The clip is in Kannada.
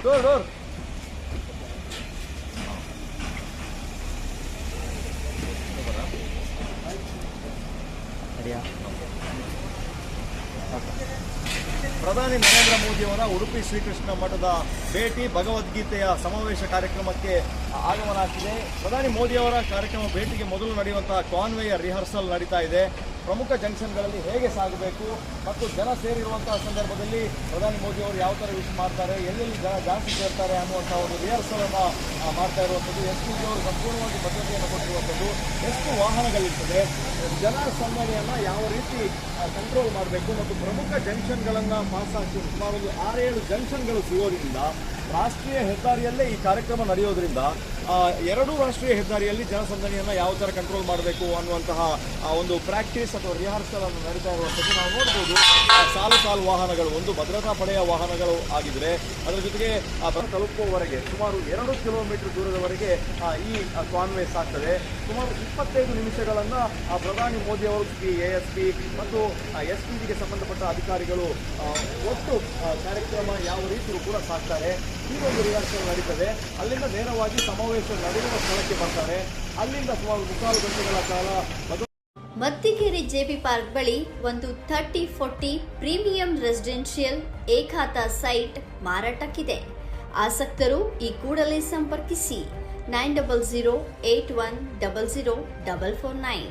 ಡೋರ್ ಪ್ರಧಾನಿ ನರೇಂದ್ರ ಮೋದಿಯವರ ಉಡುಪಿ ಶ್ರೀಕೃಷ್ಣ ಮಠದ ಭೇಟಿ ಭಗವದ್ಗೀತೆಯ ಸಮಾವೇಶ ಕಾರ್ಯಕ್ರಮಕ್ಕೆ ಆಗಮನ ಆಗ್ತಿದೆ. ಪ್ರಧಾನಿ ಮೋದಿಯವರ ಕಾರ್ಯಕ್ರಮ ಭೇಟಿಗೆ ಮೊದಲು ನಡೆಯುವಂತಹ ಕಾನ್ವೇಯ ರಿಹರ್ಸಲ್ ನಡೀತಾ ಇದೆ. ಪ್ರಮುಖ ಜಂಕ್ಷನ್ಗಳಲ್ಲಿ ಹೇಗೆ ಸಾಗಬೇಕು ಮತ್ತು ಜನ ಸೇರಿರುವಂತಹ ಸಂದರ್ಭದಲ್ಲಿ ಪ್ರಧಾನಿ ಮೋದಿಯವರು ಯಾವ ಥರ ವಿಶ್ ಮಾಡ್ತಾರೆ, ಎಲ್ಲೆಲ್ಲಿ ಜನ ಜಾಸ್ತಿ ಸೇರ್ತಾರೆ ಅನ್ನುವಂಥ ಒಂದು ರಿಹರ್ಸಲನ್ನು ಮಾಡ್ತಾ ಇರುವಂಥದ್ದು. SPG ಅವರು ಸಂಪೂರ್ಣವಾಗಿ ಭದ್ರತೆಯನ್ನು ಕೊಟ್ಟಿರುವಂಥದ್ದು. ಎಷ್ಟು ವಾಹನಗಳಿರ್ತದೆ, ಜನ ಸಂದಣಿಯನ್ನು ಯಾವ ರೀತಿ ಕಂಟ್ರೋಲ್ ಮಾಡಬೇಕು ಮತ್ತು ಪ್ರಮುಖ ಜಂಕ್ಷನ್ಗಳನ್ನು ಪಾಸ್ ಹಾಕಿ ಸುಮಾರು 6-7 ಜಂಕ್ಷನ್ಗಳು ಸಿಗೋದ್ರಿಂದ ರಾಷ್ಟ್ರೀಯ ಹೆದ್ದಾರಿಯಲ್ಲೇ ಈ ಕಾರ್ಯಕ್ರಮ ನಡೆಯೋದ್ರಿಂದ ಎರಡೂ ರಾಷ್ಟ್ರೀಯ ಹೆದ್ದಾರಿಯಲ್ಲಿ ಜನಸಂದಣಿಯನ್ನು ಯಾವ ಥರ ಕಂಟ್ರೋಲ್ ಮಾಡಬೇಕು ಅನ್ನುವಂತಹ ಒಂದು ಪ್ರಾಕ್ಟೀಸ್ ಅಥವಾ ರಿಹರ್ಸಲ್ ಅನ್ನು ನಡೀತಾ ಇರುವಂಥದ್ದು ನಾವು ನೋಡ್ಬೋದು. ಸಾಲು ವಾಹನಗಳು, ಒಂದು ಭದ್ರತಾ ಪಡೆಯ ವಾಹನಗಳು ಆಗಿದ್ರೆ ಅದರ ಜೊತೆಗೆ ತಲುಪುವವರೆಗೆ ಸುಮಾರು 2 ಕಿಲೋಮೀಟರ್ ದೂರದವರೆಗೆ ಈ ಕಾನ್ವೇ ಸಾಗ್ತದೆ. ಸುಮಾರು 25 ನಿಮಿಷಗಳನ್ನು ಪ್ರಧಾನಿ ಮೋದಿ ಅವರು ASP ಮತ್ತು SPGಗೆ ಸಂಬಂಧಪಟ್ಟ ಅಧಿಕಾರಿಗಳು ಒಟ್ಟು ಕಾರ್ಯಕ್ರಮ ಯಾವ ರೀತಿಯೂ ಕೂಡ ಸಾಕ್ತಾರೆ. ಈ ಒಂದು ರಿಹರ್ಸಲ್ ನಡೀತದೆ. ಅಲ್ಲಿಂದ ನೇರವಾಗಿ ಸಮಾವೇಶ ನಡೆಯುವ ಸ್ಥಳಕ್ಕೆ ಬರ್ತಾರೆ. ಅಲ್ಲಿಂದ ಸುಮಾರು 3 ಗಂಟೆಗಳ ಕಾಲ ಮತ್ತಿಕೆರೆ JP ಪಾರ್ಕ್ ಬಳಿ ಒಂದು 30-40 ಪ್ರೀಮಿಯಂ ರೆಸಿಡೆನ್ಷಿಯಲ್ ಏಕಾಂತ ಸೈಟ್ ಮಾರಾಟಕ್ಕಿದೆ. ಆಸಕ್ತರು ಈ ಕೂಡಲೇ ಸಂಪರ್ಕಿಸಿ 9008100449.